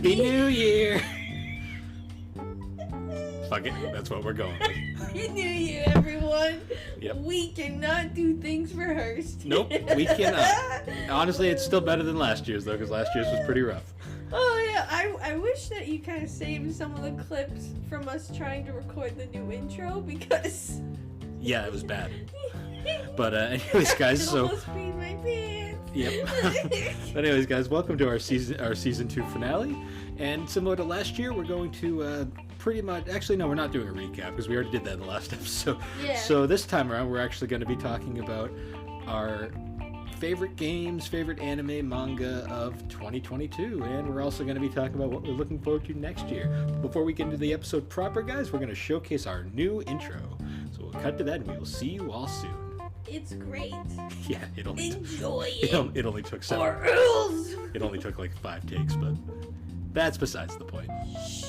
Happy New Year! Fuck it, that's what we're going with. Happy New Year, everyone! Yep. We cannot do things rehearsed. Nope, we cannot. Honestly, it's still better than last year's, though, because last year's was pretty rough. Oh, yeah, I wish that you kind of saved some of the clips from us trying to record the new intro, because... Yeah, it was bad. But anyways, guys, so... I almost peed my pants. Yep. But anyways, guys, welcome to our season 2 finale. And similar to last year, we're going to pretty much... Actually, no, we're not doing a recap, because we already did that in the last episode. Yeah. So this time around, we're actually going to be talking about our favorite games, favorite anime, manga of 2022. And we're also going to be talking about what we're looking forward to next year. Before we get into the episode proper, guys, we're going to showcase our new intro. So we'll cut to that, and we will see you all soon. It's great. Yeah, it only Enjoy it. It only took 7. Or else. It only took like 5 takes, but that's besides the point. Shh.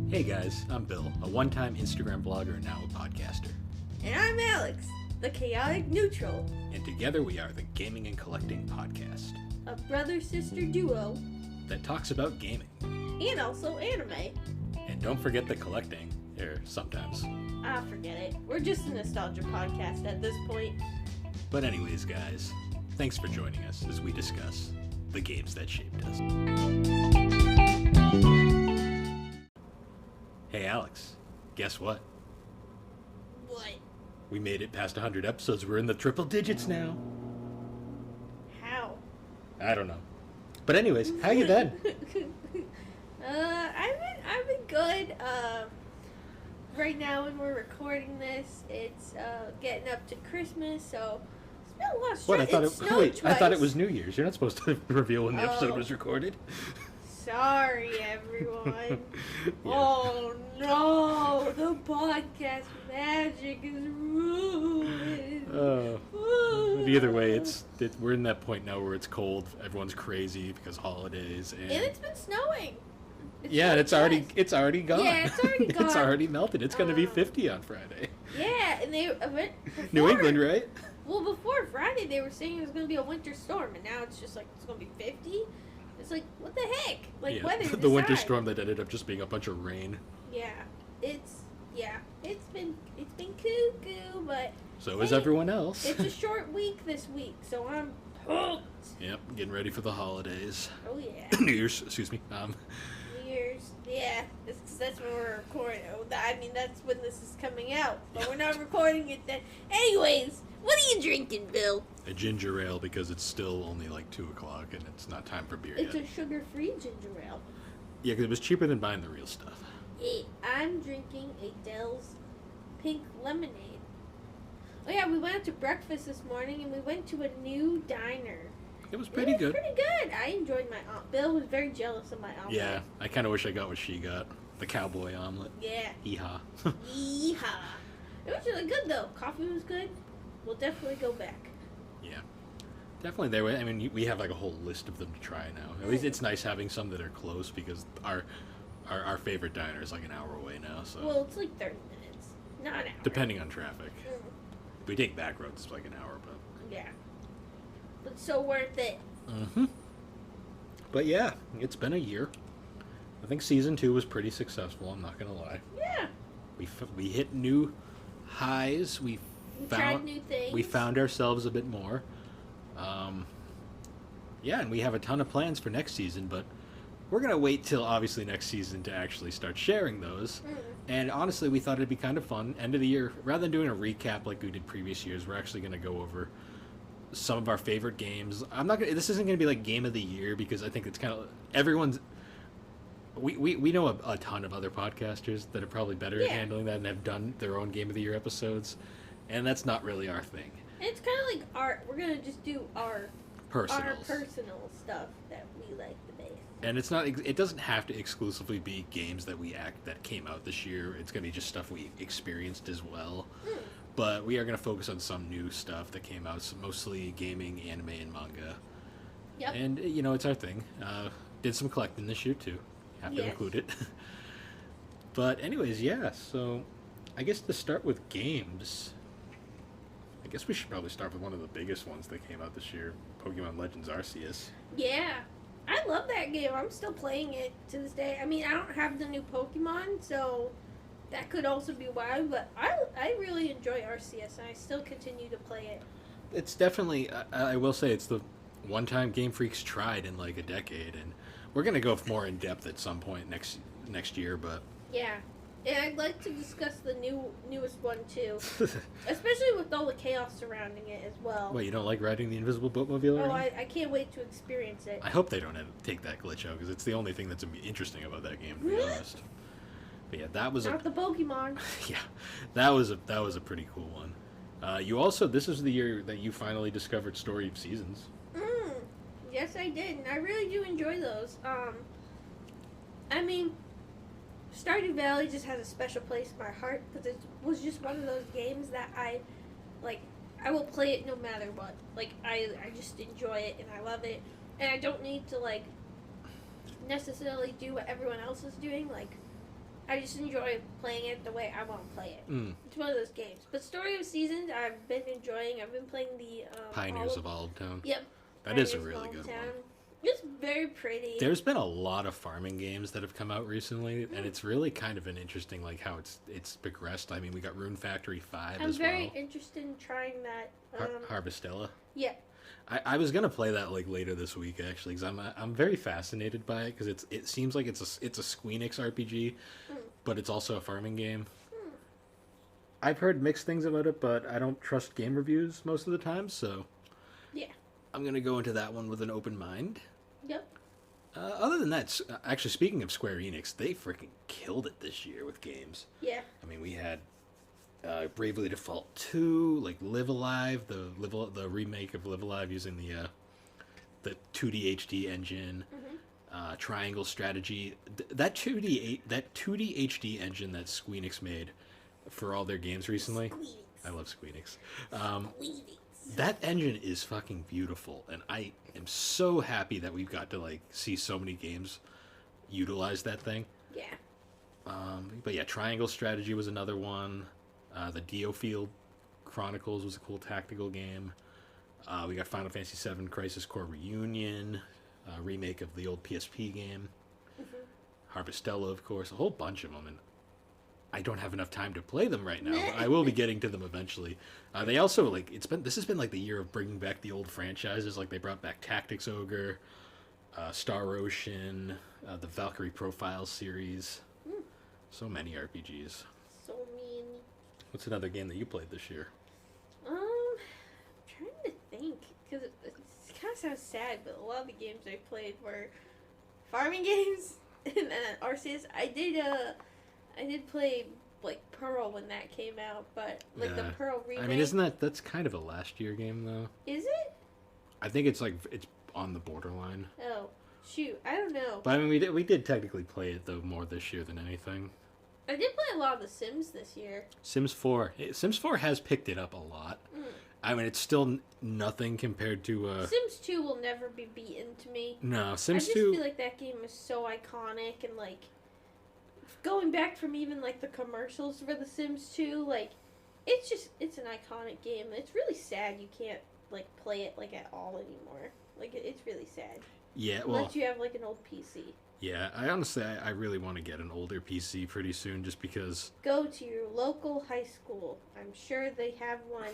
Hey guys, I'm Bill, a one-time Instagram blogger and now a podcaster. And I'm Alex, the chaotic neutral, And together we are the Gaming and Collecting Podcast a brother-sister duo, that talks about gaming. and also anime. And don't forget the collecting, or sometimes. Ah, forget it. We're just a nostalgia podcast at this point. But anyways, guys, thanks for joining us as we discuss the games that shaped us. Hey Alex, guess what? What? We made it past 100 episodes. We're in the triple digits now. How? I don't know. But anyways, how you been? I've been good. Right now when we're recording this, it's getting up to Christmas, so it's been a lot of stress. What? I thought It it. snowed Wait, I thought it twice. was New Year's. You're not supposed to reveal when the episode Oh. was recorded. Sorry, everyone. Yeah. Oh no, the podcast magic is ruined. But either way, we're in that point now where it's cold. Everyone's crazy because holidays, and And it's been snowing. yeah, and it's already gone. Yeah, it's already It's gone. already melted. It's going to be 50 on Friday. Yeah, and they went New England, right? Well, before Friday, they were saying it was going to be a winter storm, and now it's just like it's going to be 50. It's like, what the heck? Like, Yeah, weather. the winter decide. storm that ended up just being a bunch of rain. Yeah, it's been cuckoo, but So is hey, everyone else. it's a short week this week, so I'm pumped. Yep, getting ready for the holidays. Oh yeah, New Year's, excuse me. New Year's. Yeah, that's when we're recording. Oh, I mean, that's when this is coming out, but we're not recording it then. Anyways, what are you drinking, Bill? A ginger ale because it's still only like 2 o'clock and it's not time for beer It's yet. a sugar-free ginger ale. Yeah, because it was cheaper than buying the real stuff. Hey, I'm drinking a Dell's pink lemonade. Oh yeah, we went out to breakfast this morning and we went to a new diner. It was pretty It was good. pretty good. I enjoyed my omelet. Bill was very jealous of my omelet. Yeah, I kind of wish I got what she got. The cowboy omelet. Yeah. Yeehaw. Yeehaw. It was really good though. Coffee was good. We'll definitely go back. Yeah. Definitely there. I mean, we have like a whole list of them to try now. At least it's nice having some that are close because our favorite diner is like an hour away now. So Well, it's like 30 minutes. Not an hour. depending on traffic. Mm, If we take back roads, it's like an hour, but... yeah. But so worth it. Mm-hmm. But yeah, it's been a year. I think season 2 was pretty successful, I'm not going to lie. Yeah. We hit new highs. We tried new things. We found ourselves a bit more. Yeah, and we have a ton of plans for next season, but we're going to wait till obviously next season to actually start sharing those. Mm. And honestly, we thought it'd be kind of fun. End of the year, rather than doing a recap like we did previous years, we're actually going to go over some of our favorite games. This isn't going to be like game of the year because I think it's kind of everyone's. We know a ton of other podcasters that are probably better at handling that and have done their own game of the year episodes, and that's not really our thing. And it's kind of like we're going to just do our Personals. personal stuff that we like the best. And it's not. It doesn't have to exclusively be games that that came out this year. It's going to be just stuff we experienced as well. Mm. But we are going to focus on some new stuff that came out, so mostly gaming, anime, and manga. Yep. And it's our thing. Did some collecting this year too. Have to Yes. include it. But anyways, yeah. So I guess to start with games, I guess we should probably start with one of the biggest ones that came out this year, Pokemon Legends Arceus. Yeah. I love that game. I'm still playing it to this day. I mean, I don't have the new Pokemon, so that could also be why, but I really enjoy Arceus, and I still continue to play it. It's definitely, I will say, it's the one time Game Freak's tried in like a decade, and we're gonna go more in depth at some point next year. But Yeah. And I'd like to discuss the newest one, too. Especially with all the chaos surrounding it as well. wait, you don't like riding the invisible boatmobile? Oh, or anything? I can't wait to experience it. I hope they don't take that glitch out because it's the only thing that's interesting about that game, to be honest. But yeah, that was Not the Pokemon. yeah, that was a pretty cool one. You also, this is the year that you finally discovered Story of Seasons. Yes, I did, and I really do enjoy those. I mean, Stardew Valley just has a special place in my heart because it was just one of those games that I will play it no matter what. Like, I just enjoy it and I love it, and I don't need to like necessarily do what everyone else is doing. Like, I just enjoy playing it the way I want to play it. It's one of those games. But Story of Seasons, I've been enjoying. I've been playing the Pioneers of Olive Town. Yep. That is a Pioneers of really Olive good Town. one. It's very pretty. There's been a lot of farming games that have come out recently, and it's really kind of an interesting, like, how it's progressed. I mean, we got Rune Factory 5 I'm as well. very interested in trying that. Harvestella. Yeah. I was gonna play that like later this week actually because I'm very fascinated by it because it seems like it's a Squeenix RPG, but it's also a farming game. I've heard mixed things about it, but I don't trust game reviews most of the time, so Yeah. I'm gonna go into that one with an open mind. Yep. Other than that, actually speaking of Square Enix, they freaking killed it this year with games. Yeah. I mean, we had Bravely Default 2, like Live Alive, the remake of Live Alive using the 2D HD engine, Triangle Strategy. That 2D HD engine that Squeenix made for all their games recently. Squeenix. I love Squeenix. Squeenix. That engine is fucking beautiful, and I am so happy that we've got to like see so many games utilize that thing. Yeah. But yeah, Triangle Strategy was another one. The Diofield Chronicles was a cool tactical game. We got Final Fantasy VII Crisis Core Reunion, remake of the old PSP game. Harvestella, of course, a whole bunch of them, and I don't have enough time to play them right now. But I will be getting to them eventually. They also this has been like the year of bringing back the old franchises. Like they brought back Tactics Ogre, Star Ocean, the Valkyrie Profiles series. So many RPGs. So mean. What's another game that you played this year? I'm trying to think because it kind of sounds sad, but a lot of the games I played were farming games and Arceus. I did play like Pearl when that came out, but like the Yeah. Pearl remake. I mean, that's kind of a last year game though? Is it? I think it's on the borderline. Oh shoot, I don't know. But I mean, we did technically play it though more this year than anything. I did play a lot of The Sims this year. Sims 4 has picked it up a lot. I mean, it's still nothing compared to Sims 2 will never be beaten to me. No, I Sims just 2. feel like that game is so iconic, and like going back from even like the commercials for The Sims 2, like it's an iconic game. It's really sad you can't like play it like at all anymore. Like it's really sad. Yeah, well, Unless you have like an old PC. yeah. I honestly, I really want to get an older PC pretty soon, just because. Go to your local high school. I'm sure they have one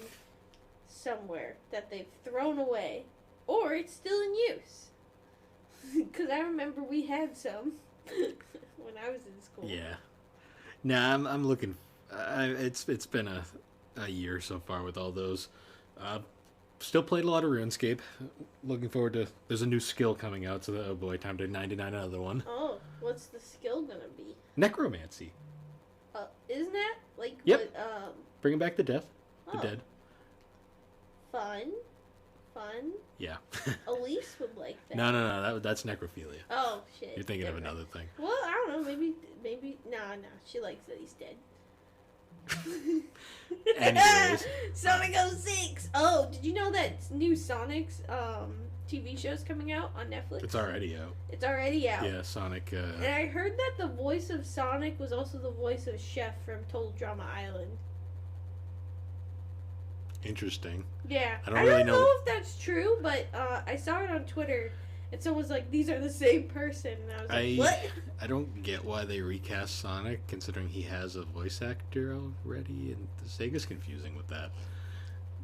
somewhere that they've thrown away, or it's still in use. Because I remember we had some when I was in school. Yeah. Nah, I'm looking. It's been a year so far with all those. Still played a lot of RuneScape. Looking forward to. There's a new skill coming out, so oh boy, time to 99 another one. Oh, what's the skill gonna be? Necromancy. Isn't that like Yep. what, Bringing back the dead. Fun. Yeah. Elise would like that. No. That's necrophilia. Oh shit. You're thinking of Never mind. another thing. Well, I don't know. Maybe. Nah. She likes that he's dead. Anyways. Sonic 06. Oh, did you know that new Sonic's TV shows coming out on Netflix. It's already out. It's already out. Yeah, Sonic. And I heard that the voice of Sonic was also the voice of Chef from Total Drama Island. Interesting. Yeah. I don't really know if that's true, but I saw it on Twitter, and someone was like, these are the same person. And I was like, what? I don't get why they recast Sonic, considering he has a voice actor already, and Sega's confusing with that.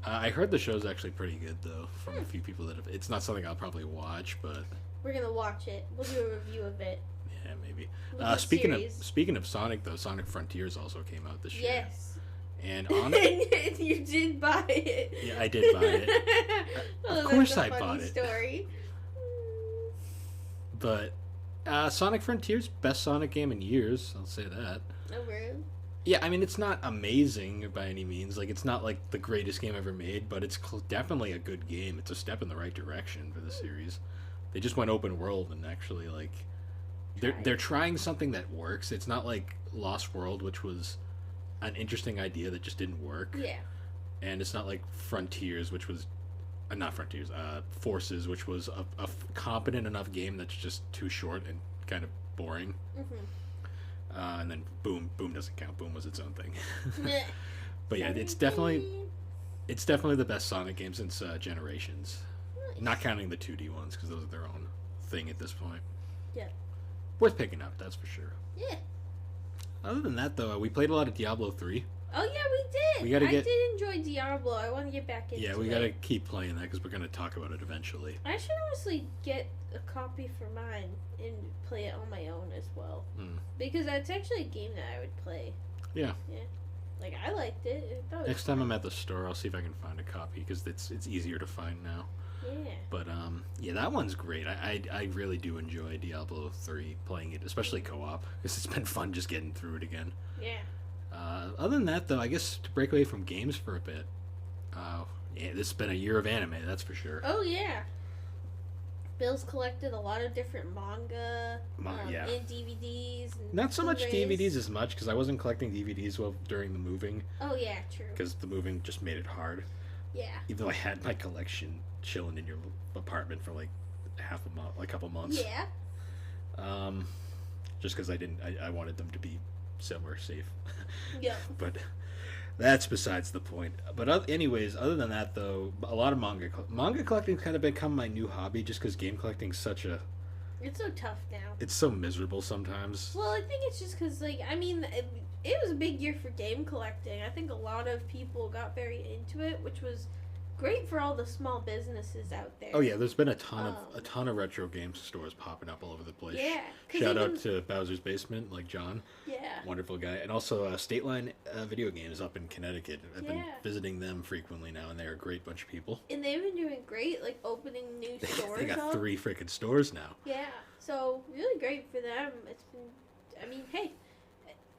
I heard the show's actually pretty good, though, from a few people that have... It's not something I'll probably watch, but... We're gonna watch it. We'll do a review of it. Yeah, maybe. Speaking Speaking of Sonic, though, Sonic Frontiers also came out this year. Yes. And and you did buy it. Yeah, I did buy it. Of course I bought it. Story. But Sonic Frontiers, best Sonic game in years, I'll say that. Oh, really? Yeah, I mean, it's not amazing by any means. Like, it's not like the greatest game ever made, but it's definitely a good game. It's a step in the right direction for the series. They just went open world and actually, like, they're trying something that works. It's not like Lost World, which was an interesting idea that just didn't work. Yeah. And it's not like Frontiers, which was not Frontiers, Forces, which was a competent enough game that's just too short and kind of boring. And then Boom doesn't count. Boom was its own thing. But yeah, it's definitely the best Sonic game since Generations. Nice. Not counting the 2D ones, because those are their own thing at this point. Yeah. Worth picking up, that's for sure. Yeah. Other than that, though, we played a lot of Diablo 3. Oh, yeah, we did. I did enjoy Diablo. I want to get back into it. Yeah, we got to keep playing that, because we're going to talk about it eventually. I should honestly get a copy for mine and play it on my own as well. Because that's actually a game that I would play. Yeah. Yeah. Like, I liked it. Next time I'm at the store, I'll see if I can find a copy, because it's easier to find now. Yeah. But, yeah, that one's great. I really do enjoy Diablo 3, playing it, especially co-op, because it's been fun just getting through it again. Yeah. Other than that, though, I guess to break away from games for a bit, yeah, this has been a year of anime, that's for sure. Oh, yeah. Bill's collected a lot of different manga yeah. and DVDs. And not so much Blu-rays. DVDs as much, because I wasn't collecting DVDs during the moving. Oh, yeah, true. Because the moving just made it hard. Yeah. Even though I had my collection chilling in your apartment for like half a month, like a couple months. Yeah. Just because I wanted them to be somewhere safe. Yeah. But that's besides the point. But anyways, other than that, though, a lot of manga collecting's kind of become my new hobby, just because game collecting's it's so tough now. It's so miserable sometimes. Well, I think it's just because, like, I mean, it was a big year for game collecting. I think a lot of people got very into it, which was great for all the small businesses out there. Oh yeah, there's been a ton of retro game stores popping up all over the place. Yeah. Shout out to Bowser's Basement, like John. Yeah. Wonderful guy. And also State Line Video Games up in Connecticut. I've been visiting them frequently now, and they're a great bunch of people. And they've been doing great, like opening new stores. They got 3 freaking stores now. Yeah. So really great for them. It's been, I mean, hey,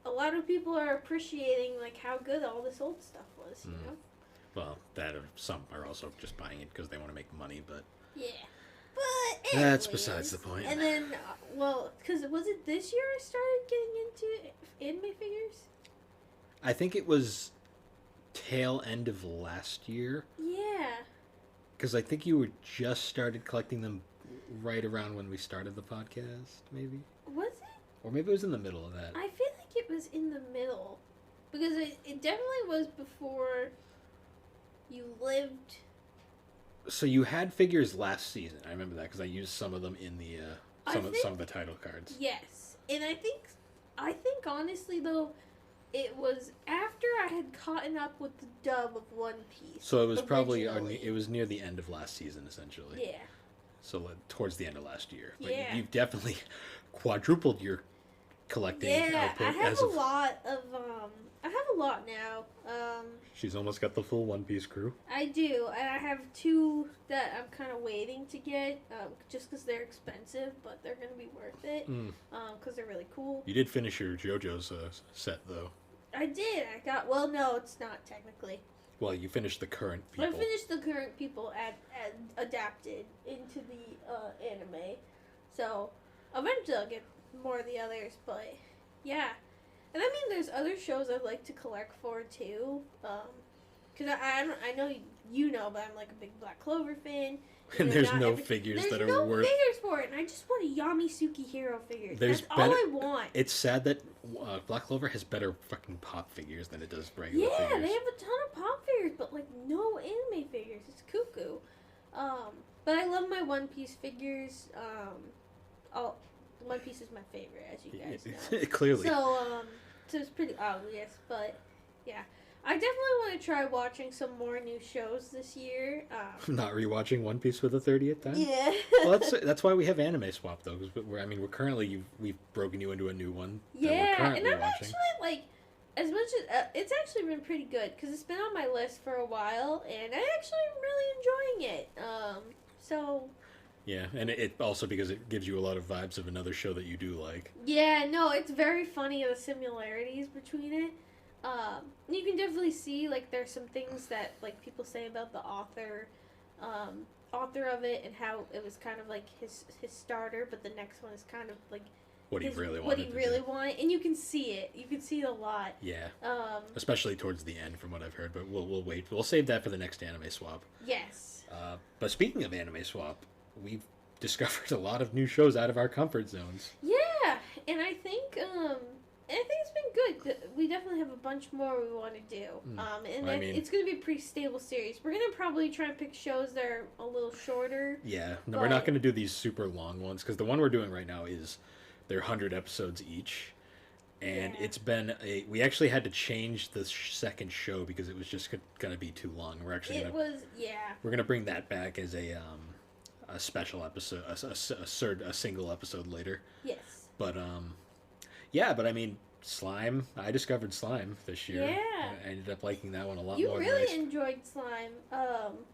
a lot of people are appreciating like how good all this old stuff was, you know? Well, some are also just buying it because they want to make money, but... Yeah. But anyways, that's besides the point. And then, well, because was it this year I started getting into anime figures? I think it was tail end of last year. Yeah. Because I think you were just started collecting them right around when we started the podcast, maybe? Was it? Or maybe it was in the middle of that. I feel like it was in the middle. Because it definitely was before... You lived. So you had figures last season. I remember that because I used some of them in the some of the title cards. Yes, and I think honestly though, it was after I had caught up with the dub of One Piece. So it was probably it was near the end of last season, essentially. Yeah. So towards the end of last year. But yeah. You've definitely quadrupled your collecting output. I have a lot of I have a lot now. She's almost got the full One Piece crew. I do, and I have 2 that I'm kind of waiting to get, just because they're expensive, but they're going to be worth it, because they're really cool. You did finish your JoJo's set, though. I did. Well, no, it's not, technically. Well, you finished the current people. I finished the current people adapted into the anime, so eventually I'll get more of the others, but yeah. And I mean, there's other shows I'd like to collect for, too. Because I know you know, but I'm like a big Black Clover fan. And know, there's not no figures there's that are no worth. figures for it, and I just want a Yamisuki hero figures. There's That's all I want. It's sad that Black Clover has better fucking pop figures than it does regular Yeah, figures. they have a ton of pop figures, but like no anime figures. It's cuckoo. But I love my One Piece figures. One Piece is my favorite, as you guys know. Clearly. So it's pretty obvious, but yeah. I definitely want to try watching some more new shows this year. Not rewatching One Piece for the 30th time. Yeah. Well, that's why we have Anime Swap though, because we're currently we've broken you into a new one. Yeah, and I'm actually like, as much as it's actually been pretty good because it's been on my list for a while, and I actually am really enjoying it. So. Yeah, and it also because it gives you a lot of vibes of another show that you do like. Yeah, no, it's very funny the similarities between it. You can definitely see like there's some things that like people say about the author of it and how it was kind of like his starter, but the next one is kind of like what he really wanted, and you can see it. You can see it a lot. Yeah. Especially towards the end, from what I've heard. But we'll wait. We'll save that for the next Anime Swap. Yes. But speaking of Anime Swap, we've discovered a lot of new shows out of our comfort zones. Yeah, and I think it's been good. We definitely have a bunch more we want to do. It's going to be a pretty stable series. We're going to probably try and pick shows that are a little shorter. Yeah, no, we're not going to do these super long ones because the one we're doing right now they're 100 episodes each. And it's been we actually had to change the second show because it was just going to be too long. We're going to bring that back as a special episode, a single episode later. Yes. But but I mean, Slime. I discovered Slime this year. Yeah. I ended up liking that one a lot more. You really enjoyed Slime,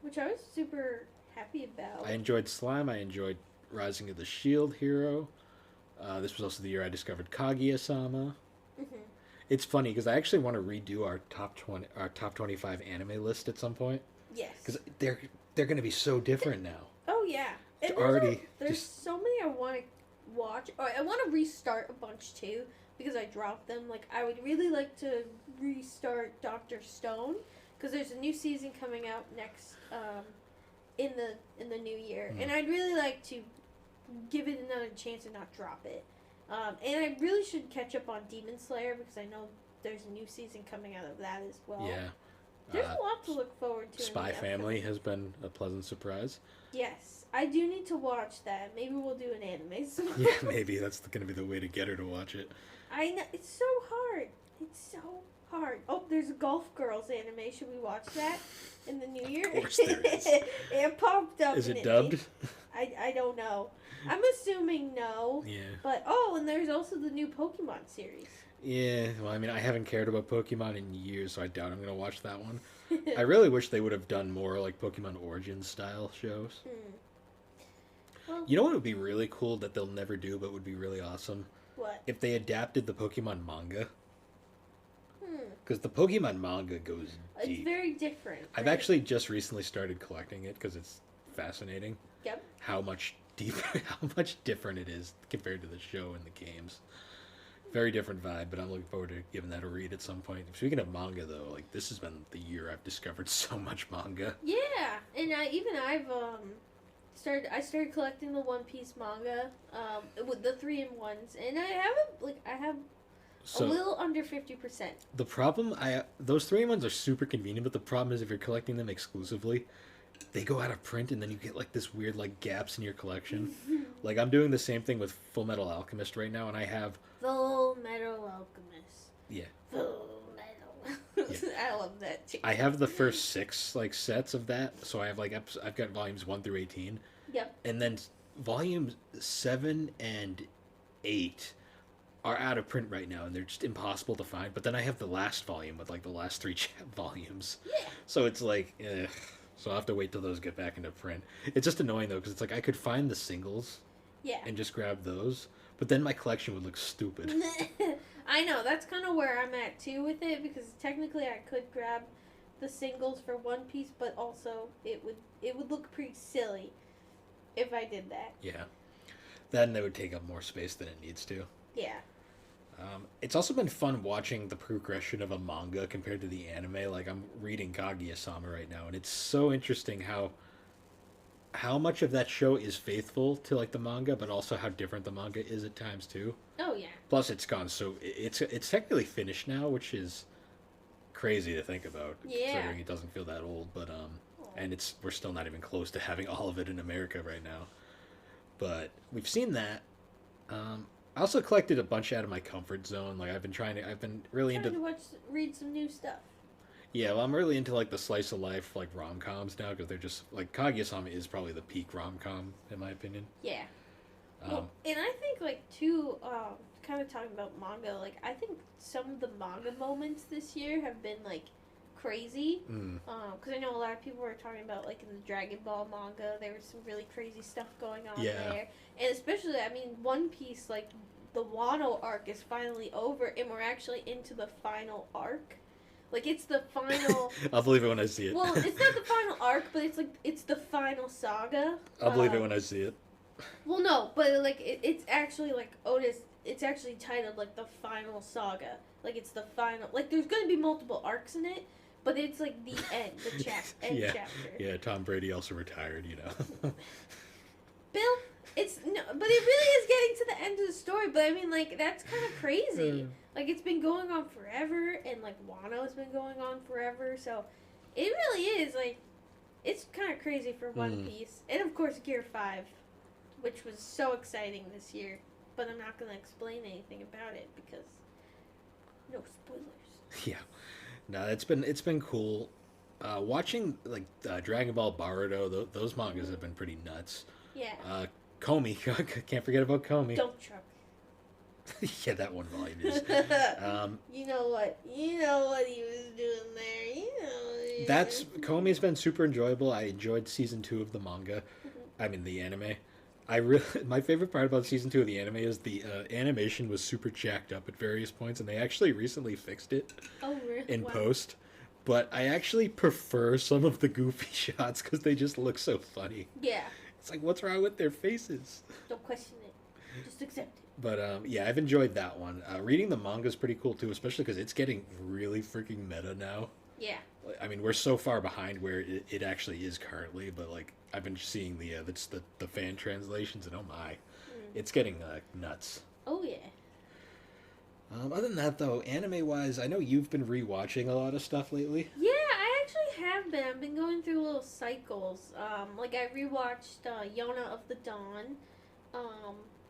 which I was super happy about. I enjoyed Slime. I enjoyed Rising of the Shield Hero. This was also the year I discovered Kaguya-sama. Mm-hmm. It's funny because I actually want to redo our top 25 anime list at some point. Yes. Because they're going to be so different now. Oh yeah. It's there's so many I want to watch. Or I want to restart a bunch too because I dropped them. Like I would really like to restart Dr. Stone because there's a new season coming out next in the new year, and I'd really like to give it another chance and not drop it. And I really should catch up on Demon Slayer because I know there's a new season coming out of that as well. Yeah. There's a lot to look forward to. Spy Family has been a pleasant surprise. Yes. I do need to watch that. Maybe we'll do an anime soon. Yeah, maybe. That's going to be the way to get her to watch it. I know. It's so hard. It's so hard. Oh, there's a Golf Girls anime. Should we watch that in the new year? Of course there is. It popped up. Is it dubbed? I don't know. I'm assuming no. Yeah. But, and there's also the new Pokemon series. Yeah, well, I mean, I haven't cared about Pokemon in years, so I doubt I'm going to watch that one. I really wish they would have done more, like, Pokemon Origins style shows. Well, you know what would be really cool that they'll never do, but would be really awesome? What? If they adapted the Pokemon manga. Because the Pokemon manga goes deep. It's very different. I've actually just recently started collecting it because it's fascinating. Yep. How much different it is compared to the show and the games. Very different vibe, but I'm looking forward to giving that a read at some point. Speaking of manga, though, like this has been the year I've discovered so much manga. Yeah, and I've started collecting the One Piece manga, with the 3-in-1s, and I have a little under 50%. The problem, those 3-in-1s are super convenient, but the problem is if you're collecting them exclusively, they go out of print, and then you get like this weird like gaps in your collection. Like I'm doing the same thing with Full Metal Alchemist right now, and I have Full Metal Alchemist. Yeah. Full Metal. Yeah. I love that too. I have the first 6 like sets of that, so I have like I've got volumes 1 through 18. Yep. And then volumes 7 and 8 are out of print right now, and they're just impossible to find. But then I have the last volume with like the last 3 volumes. Yeah. So it's like, so I'll have to wait till those get back into print. It's just annoying though, because it's like I could find the singles. Yeah. And just grab those, but then my collection would look stupid. I know, that's kind of where I'm at too with it, because technically I could grab the singles for One Piece, but also it would look pretty silly if I did that. Yeah. Then it would take up more space than it needs to. Yeah. It's also been fun watching the progression of a manga compared to the anime. Like I'm reading Kaguya-sama right now, and it's so interesting how much of that show is faithful to like the manga, but also how different the manga is at times too. Oh yeah. Plus, it's gone so it's technically finished now, which is crazy to think about, Yeah. considering it doesn't feel that old. But and it's we're still not even close to having all of it in America right now. But we've seen that. I also collected a bunch out of my comfort zone. Like I've been really Trying into. to read some new stuff. Yeah, well, I'm really into like the slice of life like rom coms now because they're just like Kaguya-sama is probably the peak rom com in my opinion. Yeah. Well, and I think like too, kind of talking about manga. Like I think some of the manga moments this year have been like crazy. Because I know a lot of people were talking about like in the Dragon Ball manga, there was some really crazy stuff going on there, and especially I mean One Piece, like the Wano arc is finally over, and we're actually into the final arc. Like it's the final. I'll believe it when I see it. Well, it's not the final arc, but it's like it's the final saga. I'll believe it when I see it. Well, no, but like it's actually like Otis. It's actually titled like the final saga. Like it's the final. Like there's going to be multiple arcs in it, but it's like the end, the end chapter. Yeah, Tom Brady also retired. You know. Bill, it's no, but it really is getting to the end of the story. But I mean, like that's kind of crazy. Like it's been going on forever, and like Wano's been going on forever. So it really is like it's kind of crazy for One Piece, and of course Gear 5, which was so exciting this year. But I'm not going to explain anything about it because no spoilers. Yeah, no, it's been cool. Watching like Dragon Ball Baruto, those mangas have been pretty nuts. Yeah. Comey, can't forget about Comey. Dump truck. Yeah, that one volume is. You know what he was doing there. You know. That's Comey's been super enjoyable. I enjoyed season 2 of the manga. I mean the anime. My favorite part about season 2 of the anime is the animation was super jacked up at various points, and they actually recently fixed it in post. But I actually prefer some of the goofy shots because they just look so funny. Yeah. It's like, what's wrong with their faces? Don't question it. Just accept it. But yeah, I've enjoyed that one. Reading the manga is pretty cool too, especially because it's getting really freaking meta now. Yeah. I mean, we're so far behind where it actually is currently, but like I've been seeing the fan translations, and oh my, it's getting nuts. Oh yeah. Other than that, though, anime-wise, I know you've been rewatching a lot of stuff lately. Yeah, I actually have been. I've been going through little cycles. Like I rewatched Yona of the Dawn,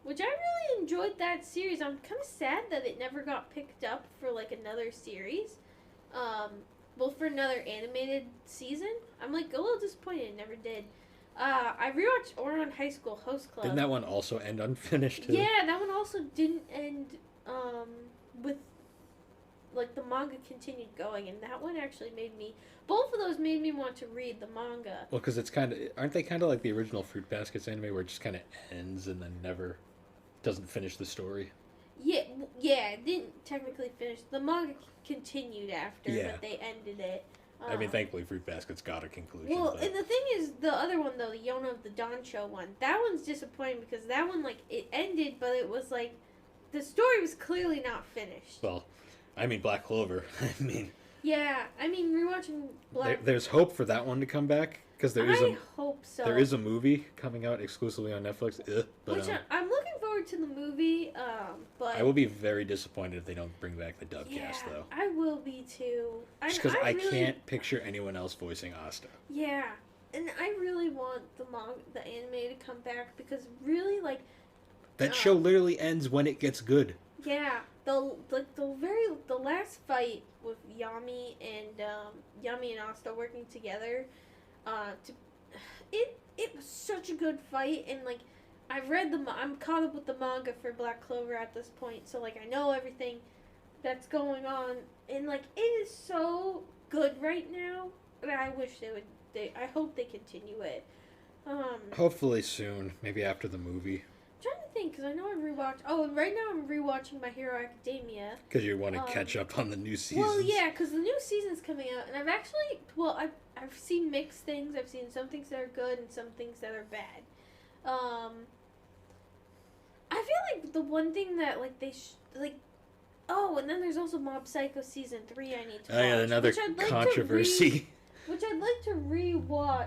which I really enjoyed that series. I'm kind of sad that it never got picked up for like another series. Well, for another animated season. I'm like a little disappointed it never did. I rewatched Ouran High School Host Club. Didn't that one also end unfinished too? Yeah, that one also didn't end with like the manga continued going, and that one actually made me. Both of those made me want to read the manga. Well, because it's aren't they kind of like the original Fruit Baskets anime, where it just kind of ends and then never doesn't finish the story? Yeah, it didn't technically finish. The manga continued after, but they ended it. I mean, thankfully, Fruit Basket's got a conclusion. Well, and the thing is, the other one though, the Yona of the Dawn show one, that one's disappointing because that one like it ended, but it was like the story was clearly not finished. Well, I mean, Black Clover. I mean. Yeah, I mean, rewatching Black. There's hope for that one to come back because I hope so. There is a movie coming out exclusively on Netflix. But, which I'm looking forward to the movie. But I will be very disappointed if they don't bring back the dub cast, though. I will be too. Just because I can't picture anyone else voicing Asta. Yeah, and I really want the anime to come back because really like. That show literally ends when it gets good. Yeah, the last fight with Yami and Asta working together, it was such a good fight, and like I'm caught up with the manga for Black Clover at this point, so like I know everything that's going on, and like it is so good right now that I wish I hope they continue it. Hopefully soon, maybe after the movie. I'm trying to think because I know I rewatched. Oh, right now I'm rewatching My Hero Academia. Because you want to catch up on the new season. Well, yeah, because the new season's coming out, and I've seen mixed things. I've seen some things that are good and some things that are bad. I feel like the one thing that like Oh, and then there's also Mob Psycho season 3. I need to Oh watch. yeah, another which I'd like controversy. Which I'd like to rewatch.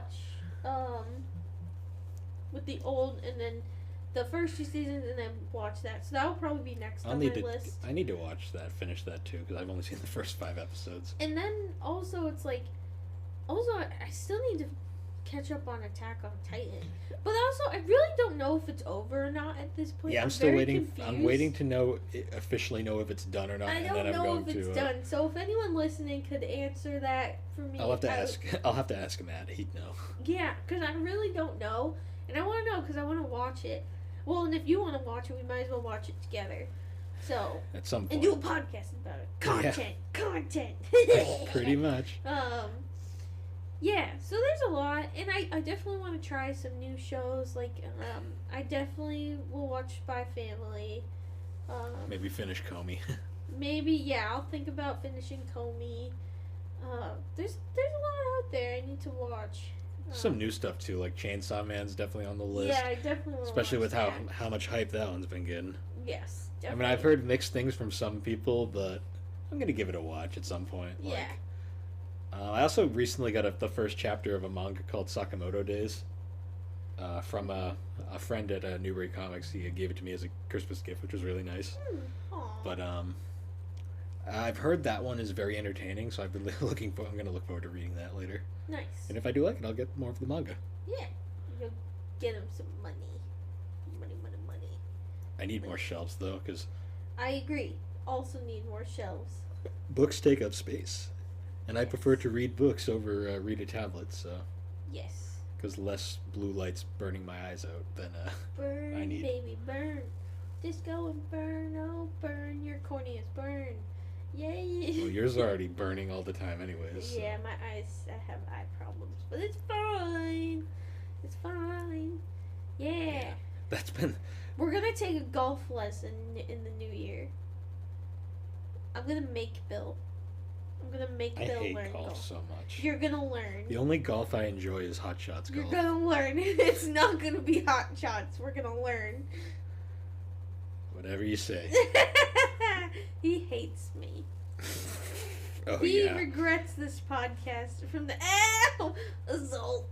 With the old and then the first 2 seasons and then watch that. So that will probably be next on my list. I need to watch that, finish that too, because I've only seen the first 5 episodes. And then also it's like, I still need to catch up on Attack on Titan. But also, I really don't know if it's over or not at this point. Yeah, I'm still waiting. Confused. I'm waiting to officially know if it's done or not. I don't know if it's done. So if anyone listening could answer that for me, I'll have to ask. I'll have to ask Matt. He'd know. Yeah, because I really don't know, and I want to know because I want to watch it. Well, and if you want to watch it, we might as well watch it together. So at some point, and do a podcast about it. Content. Pretty much. Yeah, so there's a lot, and I definitely want to try some new shows. Like, I definitely will watch Spy Family. Maybe finish Comey. Maybe, yeah, I'll think about finishing Comey. There's a lot out there I need to watch. Some new stuff too, like Chainsaw Man's definitely on the list. Yeah, I definitely want to especially with that. how much hype that one's been getting. Yes, definitely. I mean, I've heard mixed things from some people, but I'm gonna give it a watch at some point. Yeah. I also recently got the first chapter of a manga called Sakamoto Days from a friend at Newbury Comics. He gave it to me as a Christmas gift, which was really nice. But I've heard that one is very entertaining, so I've been I'm going to look forward to reading that later. Nice. And if I do like it, I'll get more of the manga. Yeah. You'll get him some money. Money. I need more shelves, though, because... I agree. Also need more shelves. Books take up space. And I prefer to read books over read a tablet, so... Yes. Because less blue lights burning my eyes out than burn, I need. Baby, burn. Disco and burn, oh, burn. Your corneas burn. Yay. Well, yours are already burning all the time anyways. So. Yeah, my eyes, I have eye problems. But it's fine. It's fine. Yeah. That's been... We're going to take a golf lesson in the new year. I'm going to make Bill. I'm going to make Bill learn golf. I hate golf so much. You're going to learn. The only golf I enjoy is Hot Shots golf. You're going to learn. It's not going to be Hot Shots. We're going to learn. Whatever you say. He hates me. Oh, he regrets this podcast from the assault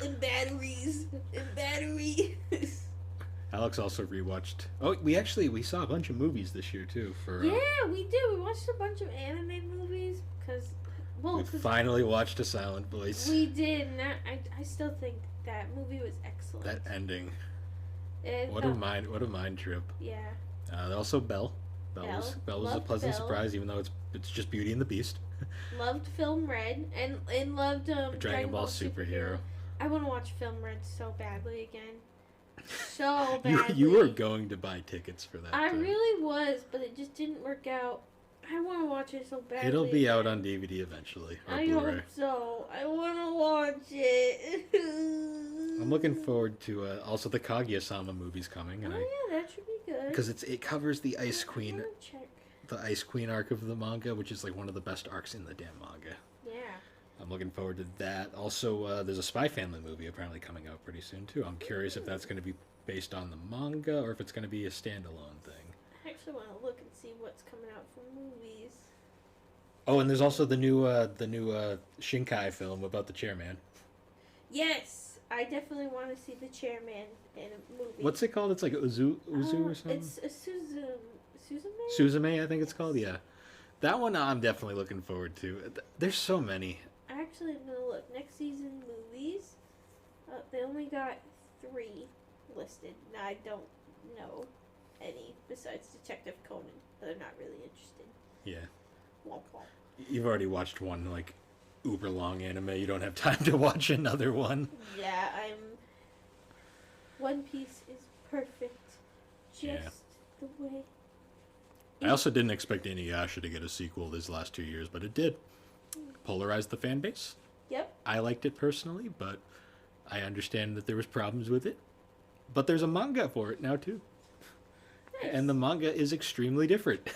and batteries and batteries. Alex also rewatched. Oh, we saw a bunch of movies this year too. Yeah, we did. We watched a bunch of anime movies because we finally watched A Silent Voice. We did, and I still think that movie was excellent. That ending. What a mind trip. Yeah. Also Belle. Belle was a pleasant surprise, even though it's just Beauty and the Beast. Loved Film Red and loved Dragon Ball Superhero. I want to watch Film Red so badly again. So badly. You were going to buy tickets for that. I really was, but it just didn't work out. I want to watch it so badly. It'll be out on DVD eventually. Or I Blu-ray. hope so. I want to watch it. I'm looking forward to also the Kaguya-sama movie's coming. And yeah, that should be good. Because it covers the Ice Queen, the Ice Queen arc of the manga, which is like one of the best arcs in the damn manga. Yeah. I'm looking forward to that. Also, there's a Spy Family movie apparently coming out pretty soon too. I'm curious if that's going to be based on the manga or if it's going to be a standalone thing. I actually want to look and see what's coming out for movies. Oh, and there's also the new Shinkai film about the chairman. Yes, I definitely want to see the chairman in a movie. What's it called? It's like Uzu or something? It's a Suzume? Suzume, I think it's called, yeah. That one I'm definitely looking forward to. There's so many. Actually, I'm going to look. Next season movies, they only got 3 listed. Now, I don't know any besides Detective Conan, but I'm not really interested. Yeah. Womp womp. You've already watched one, like, uber long anime. You don't have time to watch another one. Yeah, One Piece is perfect. Just the way. I also didn't expect Inuyasha to get a sequel these last 2 years, but it did. Polarized the fan base. Yep. I liked it personally, but I understand that there was problems with it. But there's a manga for it now, too. Nice. And the manga is extremely different.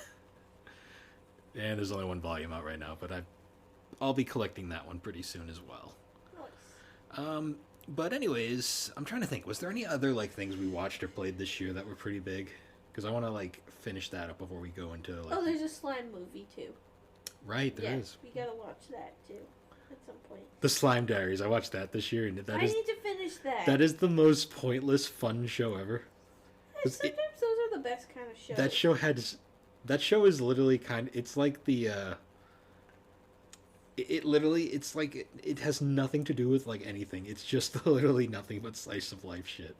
And there's only 1 volume out right now, but I'll be collecting that one pretty soon as well. Nice. But anyways, I'm trying to think. Was there any other things we watched or played this year that were pretty big? because I want to like finish that up before we go into like. Oh, there's a slime movie too. Right, there is. We gotta watch that too at some point. The Slime Diaries. I watched that this year, and I need to finish that. That is the most pointless fun show ever. Sometimes those are the best kind of shows. That show is literally it's like the it's like it has nothing to do with like anything. It's just literally nothing but slice of life shit.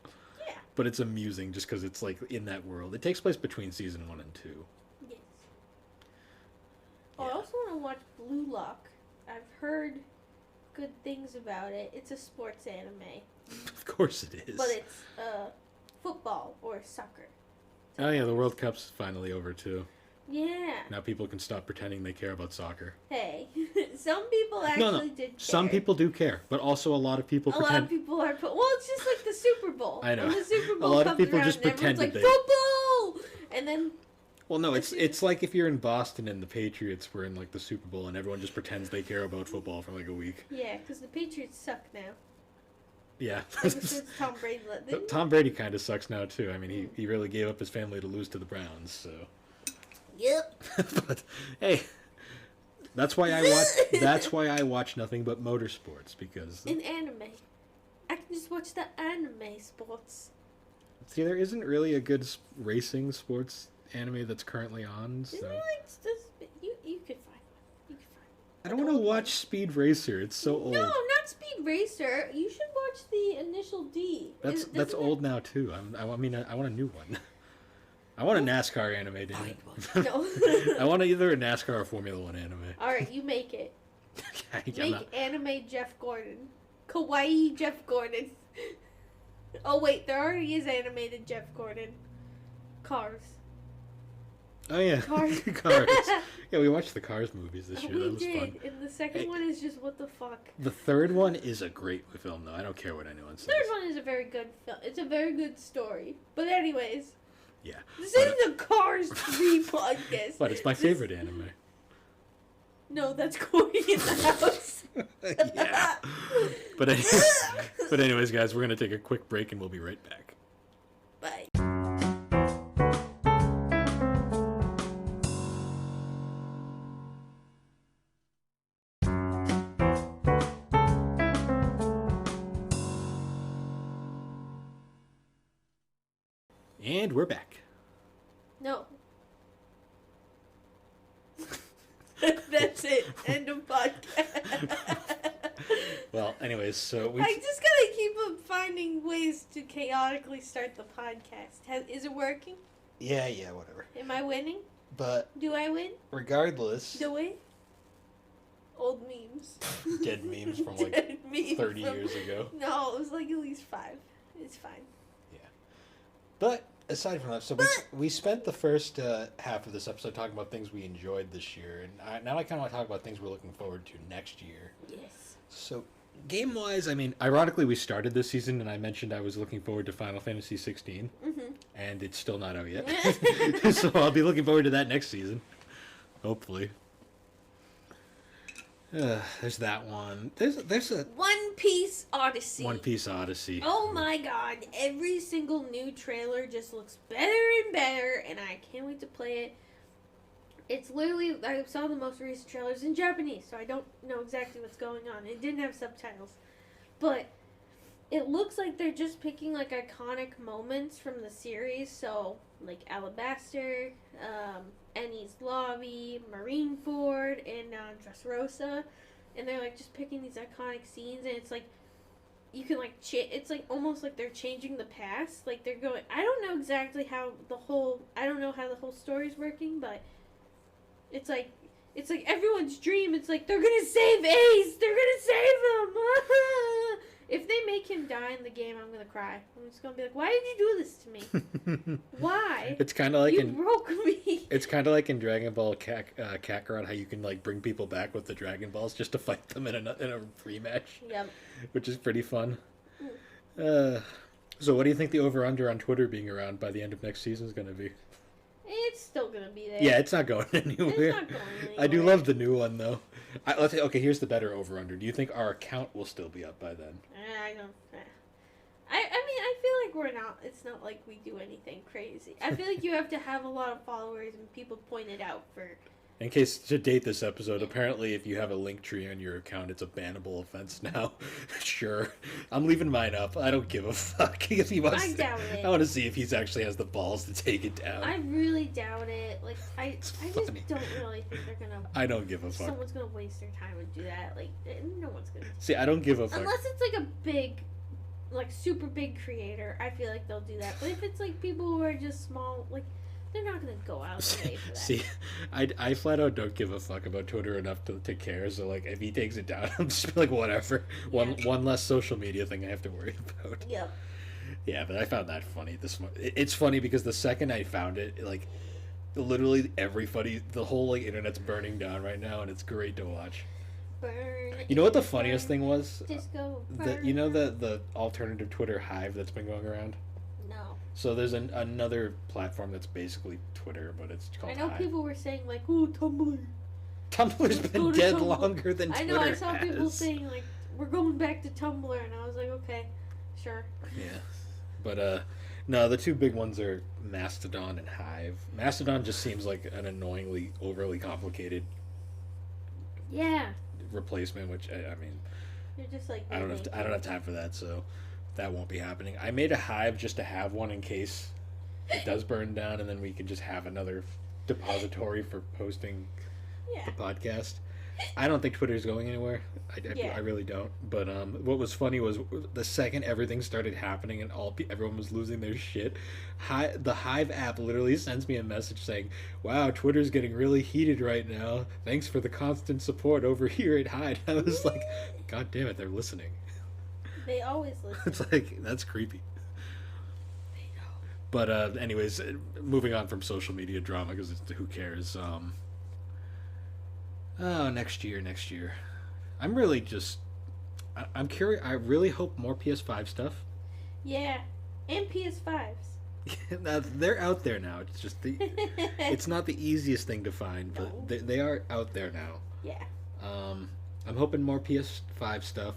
Yeah. But it's amusing just because it's like in that world. It takes place between season 1 and 2. Yes. Yeah. I also want to watch Blue Lock. I've heard good things about it. It's a sports anime. Of course it is. But it's football or soccer. Oh yeah, the World Cup's finally over too. Yeah. Now people can stop pretending they care about soccer. Hey, some people actually did care. Some people do care, but also a lot of people pretend. A lot of people are. Well, it's just like the Super Bowl. I know. When the Super Bowl a lot comes of people around just and everyone's pretended like, football! And then... Well, no, it's like if you're in Boston and the Patriots were in like the Super Bowl and everyone just pretends they care about football for like a week. Yeah, because the Patriots suck now. Yeah. Ever since Tom Brady let them. Tom Brady kind of sucks now too. I mean, he really gave up his family to lose to the Browns, so. Yep. But hey, that's why I watch nothing but motorsports because. In anime, I can just watch the anime sports. See, there isn't really a good racing sports anime that's currently on. So. Isn't it like you could find one. You could find one. I don't want to watch Speed Racer. It's so old. No, not Speed Racer. You should watch the Initial D. That's old now too. I want a new one. I want a NASCAR anime, damn it. No. I want either a NASCAR or Formula One anime. Alright, you make it. Okay, Make anime Jeff Gordon. Kawaii Jeff Gordon. Oh wait, there already is animated Jeff Gordon. Cars. Oh yeah, Cars. Cars. Yeah, we watched the Cars movies this year. That was fun. And the second one is just what the fuck. The third one is a great film, though. I don't care what anyone says. The third one is a very good film. It's a very good story. But anyways. Yeah. This isn't a Cars 3 podcast. But it's my favorite anime. No, that's Corey in the house. Yeah. But anyways, guys, we're going to take a quick break and we'll be right back. Bye. And we're back. No. That's it. End of podcast. Well, anyways, so I just gotta keep finding ways to chaotically start the podcast. Is it working? Yeah, whatever. Am I winning? But do I win? Regardless. Do we? Old memes. Dead memes from like 30 years ago. No, it was like at least 5. It's fine. Yeah. But aside from that, so we spent the first half of this episode talking about things we enjoyed this year, and now I kind of want to talk about things we're looking forward to next year. Yes. So, game-wise, I mean, ironically, we started this season, and I mentioned I was looking forward to Final Fantasy 16, and it's still not out yet. So I'll be looking forward to that next season, hopefully. There's that one. There's a One Piece Odyssey. One Piece Odyssey. Oh my god! Every single new trailer just looks better and better, and I can't wait to play it. It's literally, I saw the most recent trailers in Japanese, so I don't know exactly what's going on. It didn't have subtitles, but it looks like they're just picking like iconic moments from the series. So like Alabaster, Enies Lobby, Marineford, and Dressrosa, and they're like just picking these iconic scenes, and it's like you can like it's like almost like they're changing the past, like they're going. I don't know exactly how the whole story's working, but it's like everyone's dream. It's like they're gonna save Ace. They're gonna save him. If they make him die in the game, I'm gonna cry. I'm just gonna be like, "Why did you do this to me? Why? It's kind of like you broke me." It's kind of like in Dragon Ball Kakarot, how you can like bring people back with the Dragon Balls just to fight them in a rematch. Yep. Which is pretty fun. So, what do you think the over/under on Twitter being around by the end of next season is gonna be? It's still gonna be there. Yeah, it's not going anywhere. It's not going anywhere. I do love the new one though. Okay, here's the better over/under. Do you think our account will still be up by then? I don't. I mean, I feel like it's not like we do anything crazy. I feel like you have to have a lot of followers and people point it out for. In case to date this episode, apparently if you have a link tree on your account, it's a bannable offense now. Sure. I'm leaving mine up. I don't give a fuck if he wants I doubt it. I want to see if he actually has the balls to take it down. I really doubt it. Like, I just don't really think they're gonna. I don't give a fuck. Someone's gonna waste their time and do that. Like, no one's gonna. See, I don't give a fuck. Unless it's like a big, like super big creator, I feel like they'll do that. But if it's like people who are just small, like, they're not gonna go out and pay for that. See, I flat out don't give a fuck about Twitter enough to care. So like, if he takes it down, I'm just like, whatever. One less social media thing I have to worry about. Yep. Yeah, but I found that funny. It's funny because the second I found it, like, literally everybody, the whole like internet's burning down right now, and it's great to watch. Burn. You know what the funniest thing was? Disco. Burn. You know the alternative Twitter hive that's been going around. No. So there's another platform that's basically Twitter, but it's called. I know Hive. people were saying like, "Ooh, Tumblr." Tumblr's been dead longer than Twitter. I know. I saw has. people saying like, "We're going back to Tumblr," and I was like, "Okay, sure." Yeah, but no, the two big ones are Mastodon and Hive. Mastodon just seems like an annoyingly overly complicated. Yeah. Replacement, which I mean, You're just like. I don't have time for that, so that won't be happening. I made a Hive just to have one in case it does burn down, and then we can just have another depository for posting the podcast. I don't think Twitter's going anywhere. I really don't. But what was funny was the second everything started happening and everyone was losing their shit, the Hive app literally sends me a message saying, "Wow, Twitter's getting really heated right now. Thanks for the constant support over here at Hive." I was like, God damn it, they're listening. They always listen. It's like, that's creepy. They know. But anyways, moving on from social media drama, because who cares? Next year. I'm really just... I'm curious. I really hope more PS5 stuff. Yeah. And PS5s. Now, they're out there now. It's just... it's not the easiest thing to find, but they are out there now. Yeah. I'm hoping more PS5 stuff,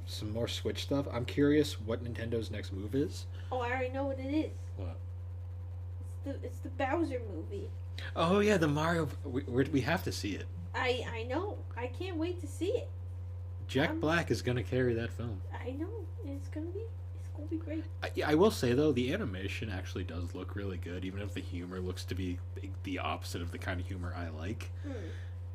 some more Switch stuff. I'm curious what Nintendo's next move is. Oh, I already know what it is. What? It's the Bowser movie. Oh yeah, the Mario. We have to see it. I know. I can't wait to see it. Jack Black is gonna carry that film. I know. It's gonna be great. I will say though, the animation actually does look really good, even if the humor looks to be the opposite of the kind of humor I like.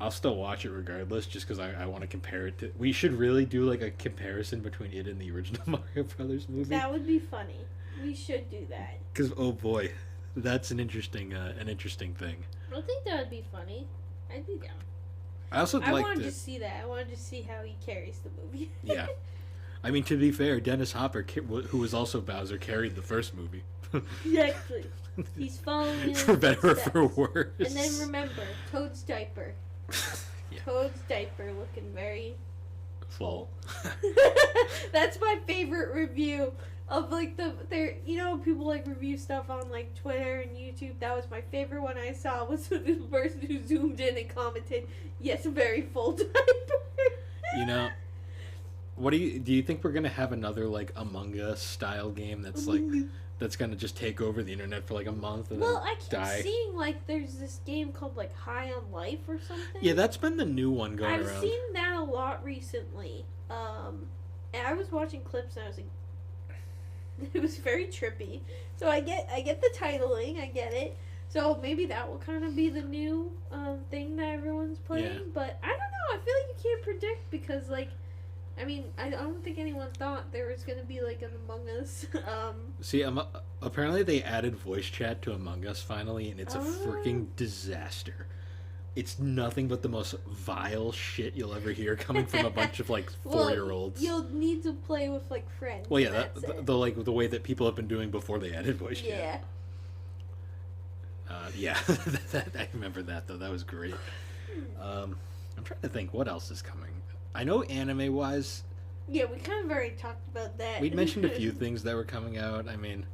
I'll still watch it regardless, just because I want to compare it to... We should really do, like, a comparison between it and the original Mario Brothers movie. That would be funny. We should do that. Because, oh boy, that's an interesting thing. I think that would be funny. I'd be down. I also wanted to see that. I wanted to see how he carries the movie. Yeah. I mean, to be fair, Dennis Hopper, who was also Bowser, carried the first movie. Exactly. He's following for better or steps. for worse. And then remember, Toad's diaper. Yeah. Toad's diaper looking very full. That's my favorite review of like people like review stuff on like Twitter and YouTube. That was my favorite one I saw was the person who zoomed in and commented, "Yes, very full diaper." You know, what do you think we're gonna have another like Among Us style game that's like that's gonna just take over the internet for like a month and then I keep die? seeing like there's this game called like High on Life or something. Yeah, that's been the new one going I've around. seen that a lot recently. And I was watching clips and I was like, it was very trippy. So I get the titling, I get it. So maybe that will kind of be the new thing that everyone's playing. Yeah. But I don't know. I feel like you can't predict because like. I mean, I don't think anyone thought there was going to be, like, an Among Us. See, apparently they added voice chat to Among Us finally, and it's a freaking disaster. It's nothing but the most vile shit you'll ever hear coming from a bunch of, like, 4-year-olds. You'll need to play with, like, friends. Well, yeah, the way that people have been doing before they added voice chat. Yeah. I remember that, though. That was great. I'm trying to think what else is coming. I know anime-wise... Yeah, we kind of already talked about that. We'd mentioned a few things that were coming out. I mean,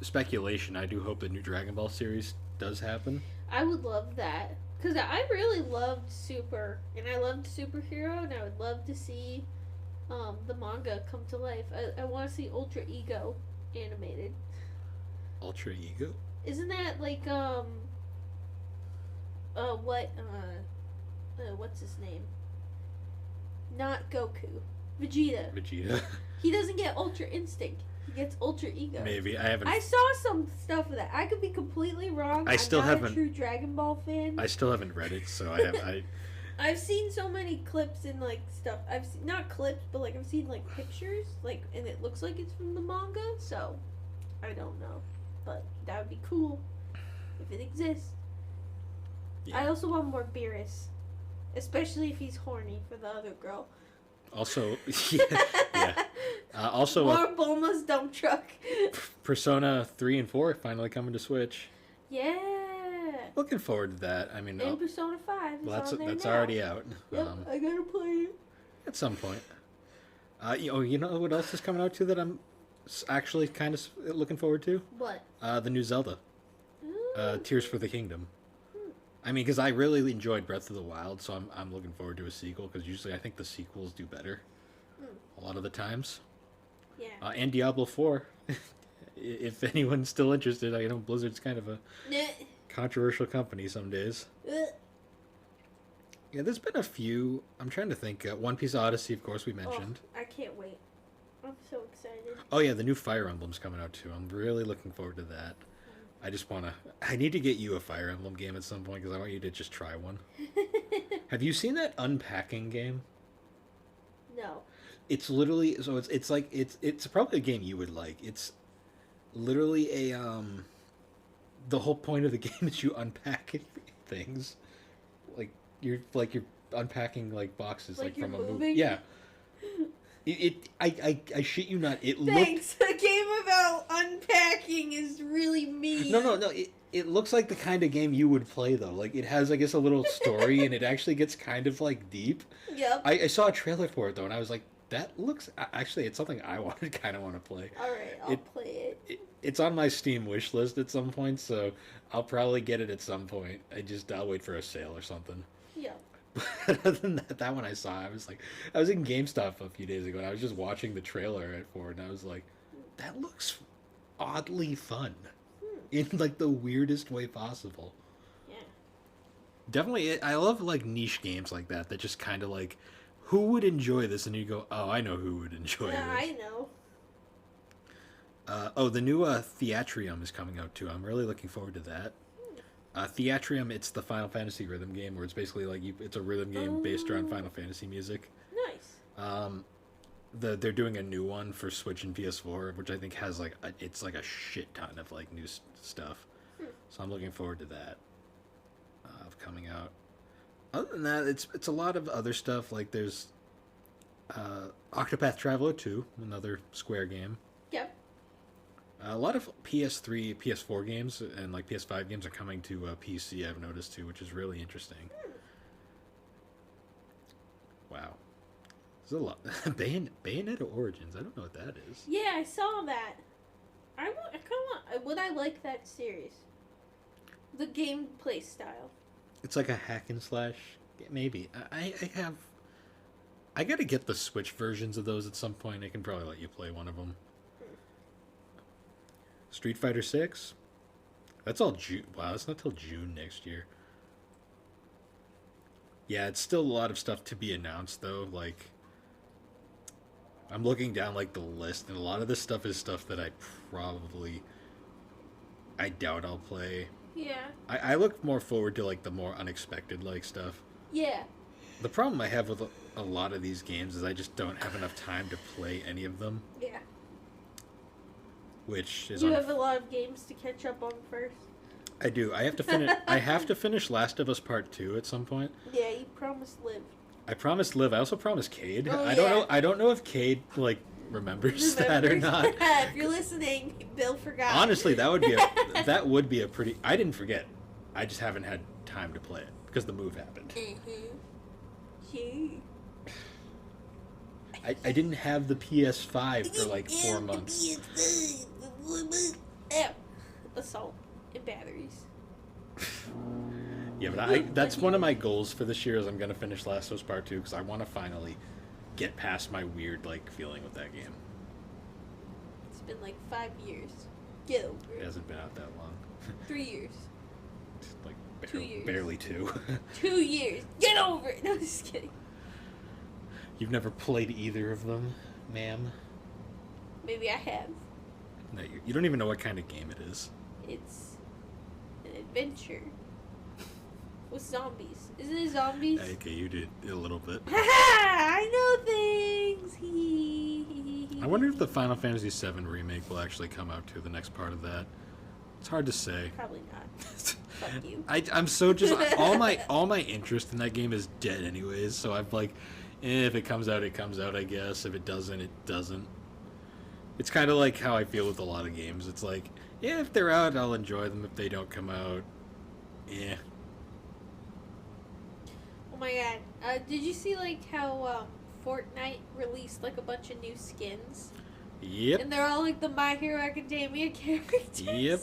speculation, I do hope the new Dragon Ball series does happen. I would love that. Because I really loved Super, and I loved Superhero, and I would love to see the manga come to life. I want to see Ultra Ego animated. Ultra Ego? Isn't that like what's his name? Not Goku. Vegeta. Vegeta. He doesn't get Ultra Instinct. He gets Ultra Ego. Maybe. I haven't. I saw some stuff of that. I could be completely wrong. I still I'm not haven't. a true Dragon Ball fan. I still haven't read it, so I have. I've seen so many clips and like stuff. I've seen, not clips, but like I've seen like pictures, like, and it looks like it's from the manga. So I don't know, but that would be cool if it exists. Yeah. I also want more Beerus, especially if he's horny for the other girl. Also, yeah. Also, more Bulma's dump truck. Persona 3 and 4 finally coming to Switch. Yeah. Looking forward to that. I mean, and Persona 5 is well, on there that's now. already out. Yep, I gotta play it. At some point. You know what else is coming out too that I'm actually kind of looking forward to? What? The new Zelda. Ooh. Tears for the Kingdom. I mean, because I really enjoyed Breath of the Wild, so I'm looking forward to a sequel, because usually I think the sequels do better. A lot of the times. Yeah. And Diablo 4. If anyone's still interested, I know Blizzard's kind of a controversial company some days. Yeah, there's been a few. I'm trying to think. One Piece Odyssey, of course, we mentioned. Oh, I can't wait. I'm so excited. Oh yeah, the new Fire Emblem's coming out too. I'm really looking forward to that. I need to get you a Fire Emblem game at some point, because I want you to just try one. Have you seen that unpacking game? No. It's literally, so it's probably a game you would like. It's literally the whole point of the game is you unpack things. You're unpacking like boxes like from a moving? movie. Yeah. I shit you not. Thanks. A game about unpacking is really mean. No. It looks like the kind of game you would play though. Like, it has, I guess, a little story, and it actually gets kind of like deep. Yep. I saw a trailer for it though, and I was like, that looks actually, it's something I kind of want to play. All right, I'll play it. It's on my Steam wish list at some point, so I'll probably get it at some point. I'll wait for a sale or something. Yeah. But other than that one I saw, I was in GameStop a few days ago, and I was just watching the trailer for it, and I was like, that looks oddly fun. In like the weirdest way possible. Yeah. Definitely, I love like niche games like that just kind of like, who would enjoy this? And you go, oh, I know who would enjoy this. I know. The new Theatrium is coming out too. I'm really looking forward to that. Theatrium, it's the Final Fantasy rhythm game, where it's basically like it's a rhythm game based around Final Fantasy music. Nice. They're doing a new one for Switch and PS4, which I think has it's like a shit ton of like new stuff. So I'm looking forward to that coming out. Other than that, it's a lot of other stuff. Like there's Octopath Traveler 2, another Square game. Yep. A lot of PS3, PS4 games and like PS5 games are coming to PC, I've noticed too, which is really interesting. Wow. There's a lot. Bayonetta Origins, I don't know what that is. Yeah, I saw that. I kind of want. Would I like that series? The gameplay style. It's like a hack and slash. Maybe. I gotta get the Switch versions of those at some point. I can probably let you play one of them. Street Fighter 6? That's all June. Wow, it's not till June next year. Yeah, it's still a lot of stuff to be announced, though. Like, I'm looking down, like, the list, and a lot of this stuff is stuff that I doubt I'll play. Yeah. I look more forward to, like, the more unexpected, like, stuff. Yeah. The problem I have with a lot of these games is I just don't have enough time to play any of them. Yeah. Which is you have a lot of games to catch up on first. I do. I have to finish. I have to finish Last of Us Part 2 at some point. Yeah, you promised Liv. I promised Liv. I also promised Cade. Oh, I don't know. I don't know if Cade remembers that or not. If you're listening, Bill forgot. Honestly, that would be a pretty. I didn't forget. I just haven't had time to play it because the move happened. Sure. I didn't have the PS5 for like 4 months. Assault and batteries. Yeah, but that's one of my goals for this year is I'm going to finish Last of Us Part 2 because I want to finally get past my weird like feeling with that game. It's been like 5 years. Get over It it. hasn't been out that long. 3 years. It's like 2 years. barely 2. 2 years. Get over it. No, I'm just kidding. You've never played either of them, ma'am? Maybe I have. No, you don't even know what kind of game it is. It's an adventure with zombies. Isn't it zombies? Okay, you did a little bit. I know things. I wonder if the Final Fantasy VII remake will actually come out too, the next part of that. It's hard to say. Probably not. Fuck you. I'm so just all my interest in that game is dead anyways, so I'm like, if it comes out, it comes out, I guess. If it doesn't, it doesn't. It's kind of like how I feel with a lot of games. It's like, yeah, if they're out, I'll enjoy them. If they don't come out, yeah. Oh my god. Did you see like how Fortnite released like a bunch of new skins? Yep. And they're all like the My Hero Academia characters. Yep.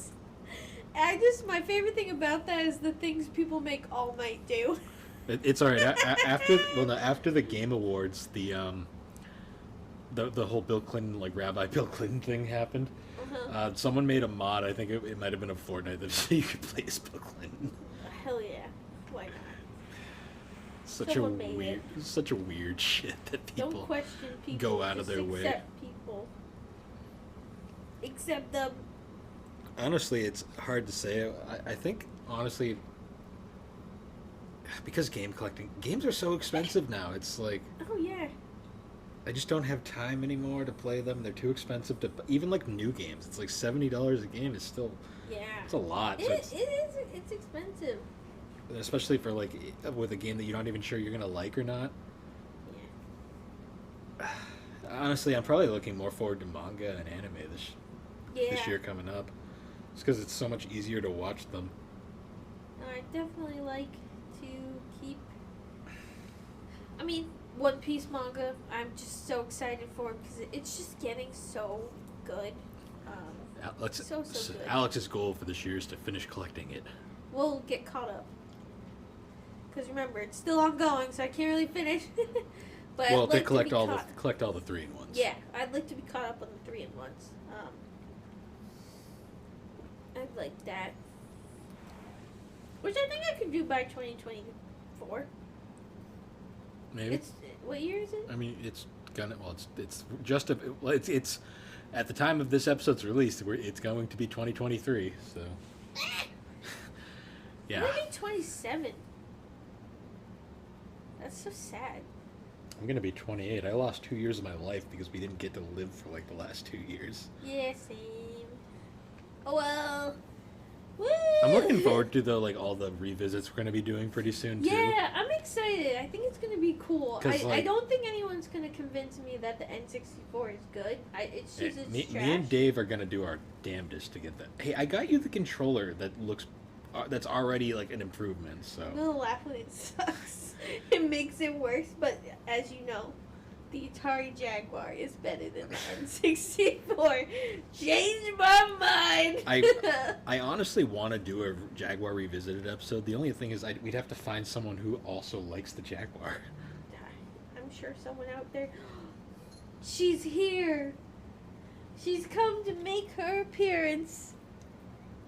My favorite thing about that is the things people make All Might do. It's alright. After the Game Awards, the whole Bill Clinton, like Rabbi Bill Clinton thing happened. Uh-huh. Someone made a mod. I think it might have been a Fortnite that you could play as Bill Clinton. Hell yeah. Why not? Such Someone made a weird shit that people Don't question people. go out of just their way. Accept people. Accept them. Honestly, it's hard to say. I think, honestly, because games are so expensive now. It's like, Oh yeah. I just don't have time anymore to play them. They're too expensive to, even like new games. It's like $70 a game is still, Yeah. it's a lot. So It is. It's expensive. especially for like with a game that you're not even sure you're gonna like or not. Yeah. Honestly, I'm probably looking more forward to manga and anime this year coming up. Just because it's so much easier to watch them. I definitely like to keep. I mean, One Piece manga. I'm just so excited for because it's just getting so good. So good. Alex's goal for this year is to finish collecting it. We'll get caught up. Because remember, it's still ongoing, so I can't really finish. But Well, I'd to like collect be all caught- collect all the 3-in-1s. Yeah, I'd like to be caught up on the 3-in-1s. I'd like that. Which I think I could do by 2024. Maybe. What year is it? I mean, it's gonna. Well, it's just a. Well, it's at the time of this episode's release, it's going to be 2023. So. Yeah. Maybe 27. That's so sad. I'm gonna be 28. I lost 2 years of my life because we didn't get to live for like the last 2 years. Yeah, same. Oh well. Woo! I'm looking forward to all the revisits we're gonna be doing pretty soon too. Yeah, I'm excited. I think it's gonna be cool. 'Cause, I don't think anyone's gonna convince me that the N64 is good. It's just it's me trash. and Dave are gonna do our damnedest to get that. Hey, I got you the controller that looks, that's already like an improvement. So. I'm gonna laugh when it sucks. It makes it worse, but as you know, the Atari Jaguar is better than the N64. Change my mind. I honestly want to do a Jaguar Revisited episode. The only thing is we'd have to find someone who also likes the Jaguar. I'm sure someone out there. She's here. She's come to make her appearance.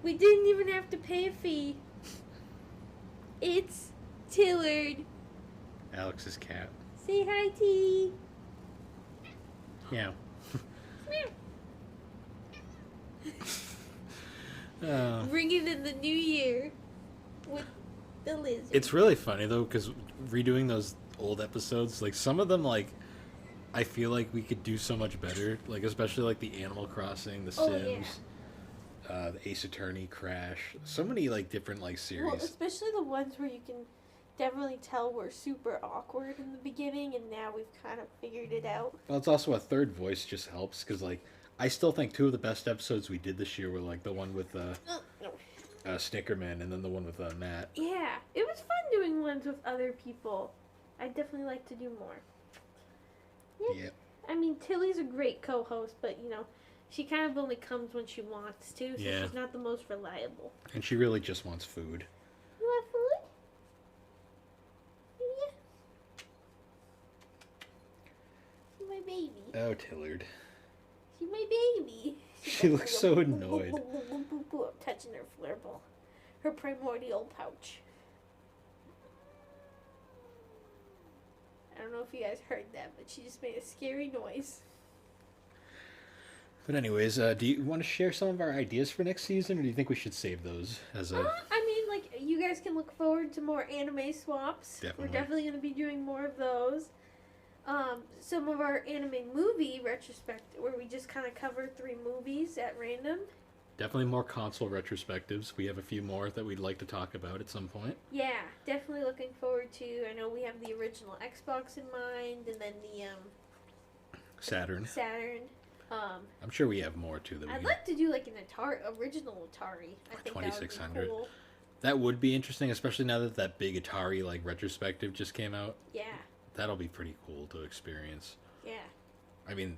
We didn't even have to pay a fee. It's Tillard. Alex's cat. Say hi, T. Yeah. Bringing in the new year with the lizard. It's really funny though, because redoing those old episodes, like some of them, like I feel like we could do so much better. Like especially like the Animal Crossing, the Sims, the Ace Attorney, Crash. So many like different like series. Well, especially the ones where you can definitely tell we're super awkward in the beginning, and now we've kind of figured it out. Well, it's also a third voice just helps because like I still think two of the best episodes we did this year were like the one with Snickerman and then the one with Matt. Yeah, it was fun doing ones with other people. I'd definitely like to do more. Yeah. I mean, Tilly's a great co-host, but you know, she kind of only comes when she wants to, so she's not the most reliable. And she really just wants food. You want food? Oh, Tillard. She's my baby. She looks so annoyed. I'm touching her floorball. Her primordial pouch. I don't know if you guys heard that, but she just made a scary noise. But anyways, do you want to share some of our ideas for next season, or do you think we should save those as a... I mean, like, you guys can look forward to more anime swaps. Definitely. We're definitely going to be doing more of those. Some of our anime movie retrospect, where we just kind of cover 3 movies at random. Definitely more console retrospectives. We have a few more that we'd like to talk about at some point. Yeah, definitely looking forward to. I know we have the original Xbox in mind, and then the Saturn. I'm sure we have more too. I'd like to do like an original Atari. I think 2600. that would be cool. That would be interesting, especially now that that big Atari like retrospective just came out. Yeah. That'll be pretty cool to experience. Yeah. I mean,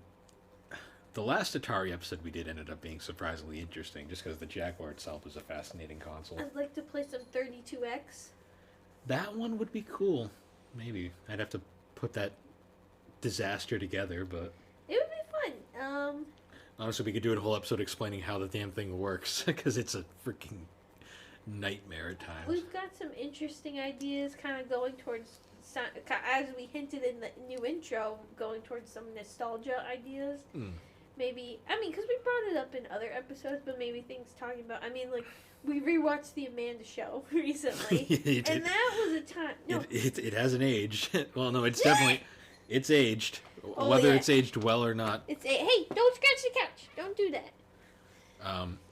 the last Atari episode we did ended up being surprisingly interesting, just because the Jaguar itself is a fascinating console. I'd like to play some 32X. That one would be cool. Maybe I'd have to put that disaster together, but it would be fun. Honestly, we could do a whole episode explaining how the damn thing works, because it's a freaking nightmare at times. We've got some interesting ideas, kind of going towards, as we hinted in the new intro, going towards some nostalgia ideas. Maybe, I mean, because we brought it up in other episodes, but maybe things talking about, I mean, like, we rewatched The Amanda Show recently, and that was a time, no. It hasn't aged. Well, no, it's definitely, it's aged. Oh, Whether yeah. it's aged well or not. Hey, don't scratch the couch. Don't do that.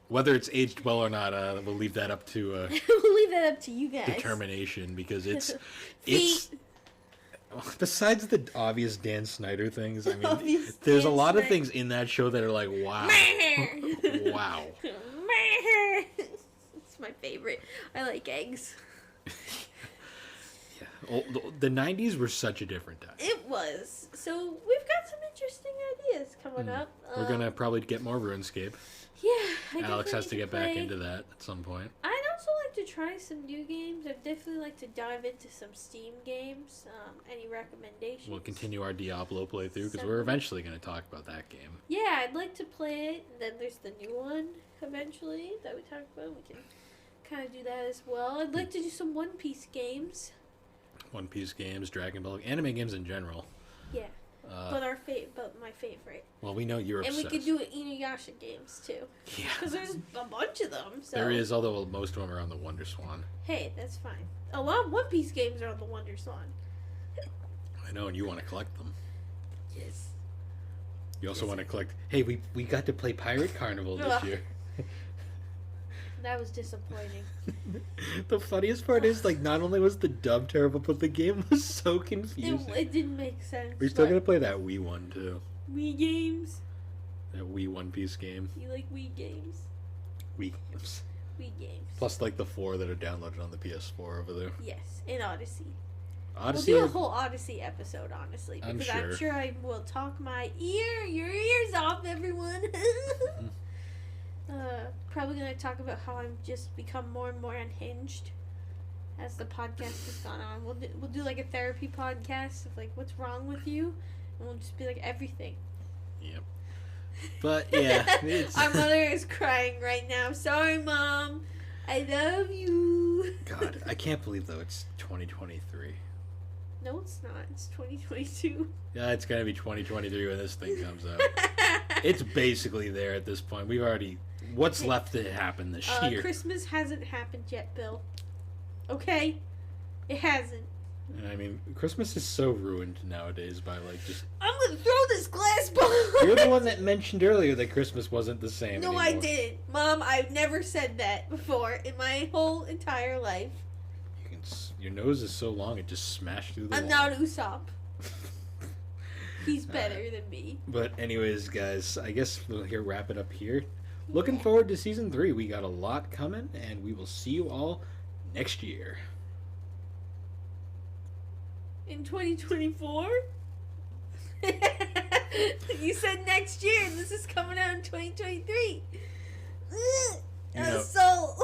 Whether it's aged well or not, we'll leave that up to we'll leave that up to you guys. determination, because it's besides the obvious Dan Snyder things. I mean, there's a lot of things in that show that are like, wow, wow. It's my favorite. I like eggs. Yeah, the '90s were such a different time. It was. So we've got some interesting ideas coming up. We're gonna probably get more RuneScape. Yeah, Alex has to get back into that at some point. I'd also like to try some new games. I'd definitely like to dive into some Steam games. Any recommendations? We'll continue our Diablo playthrough, because we're eventually going to talk about that game. Yeah, I'd like to play it. And then there's the new one eventually that we talked about. We can kind of do that as well. I'd like to do some One Piece games. One Piece games, Dragon Ball, anime games in general. Yeah. But my favorite. Well, we know you're obsessed. And we could do Inuyasha games too. Yeah. Because there's a bunch of them. So. There is, although most of them are on the Wonder Swan. Hey, that's fine. A lot of One Piece games are on the Wonder Swan. I know, and you want to collect them. Yes. You also want to collect... Hey, we got to play Pirate Carnival this year. That was disappointing. The funniest part is, like, not only was the dub terrible, but the game was so confusing. It didn't make sense. We're still going to play that Wii one, too. Wii games? That Wii One Piece game. You like Wii games? Wii games. Wii games. Plus, like, the 4 that are downloaded on the PS4 over there. Yes, and Odyssey. Odyssey. We'll do a whole Odyssey episode, honestly. Because I'm sure I will talk your ears off, everyone. Probably going to talk about how I've just become more and more unhinged as the podcast has gone on. We'll do like a therapy podcast of like what's wrong with you, and we'll just be like everything. Yep. But yeah, our mother is crying right now. Sorry, Mom. I love you. God, I can't believe though it's 2023. No, it's not. It's 2022. Yeah, it's gonna be 2023 when this thing comes out. It's basically there at this point. We've already. What's left to happen this year? Christmas hasn't happened yet, Bill. Okay? It hasn't. I mean, Christmas is so ruined nowadays by, like, just... I'm gonna throw this glass ball! You're the one that mentioned earlier that Christmas wasn't the same anymore. I didn't. Mom, I've never said that before in my whole entire life. Your nose is so long, it just smashed through the wall. I'm not Usopp. He's better than me. But anyways, guys, I guess we'll wrap it up here. Looking forward to Season 3. We got a lot coming, and we will see you all next year. In 2024? You said next year, and this is coming out in 2023.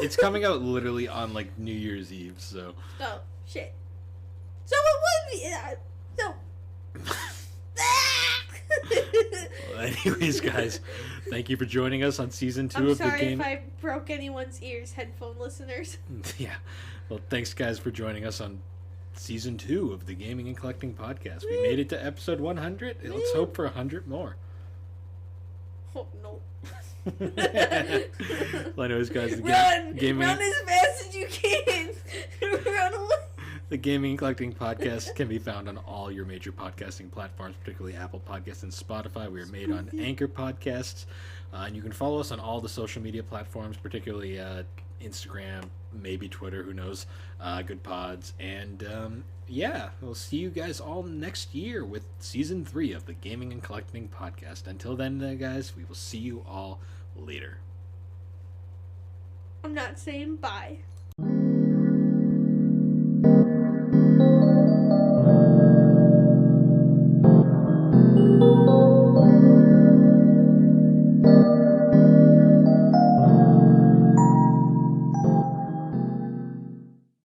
It's coming out literally on, like, New Year's Eve, so... Oh, shit. So it would be... Anyways, guys, thank you for joining us on season 2 I'm of the sorry game. if I broke anyone's ears, headphone listeners. Yeah. Well, thanks, guys, for joining us on season 2 of the Gaming and Collecting Podcast. We made it to episode 100. Let's hope for 100 more. Oh, no. Well, anyways, guys, the Run as fast as you can! Run away! The Gaming and Collecting Podcast can be found on all your major podcasting platforms, particularly Apple Podcasts and Spotify. We are made on Anchor Podcasts. And you can follow us on all the social media platforms, particularly Instagram, maybe Twitter, who knows, Good Pods. And yeah, we'll see you guys all next year with season 3 of the Gaming and Collecting Podcast. Until then, guys, we will see you all later. I'm not saying bye.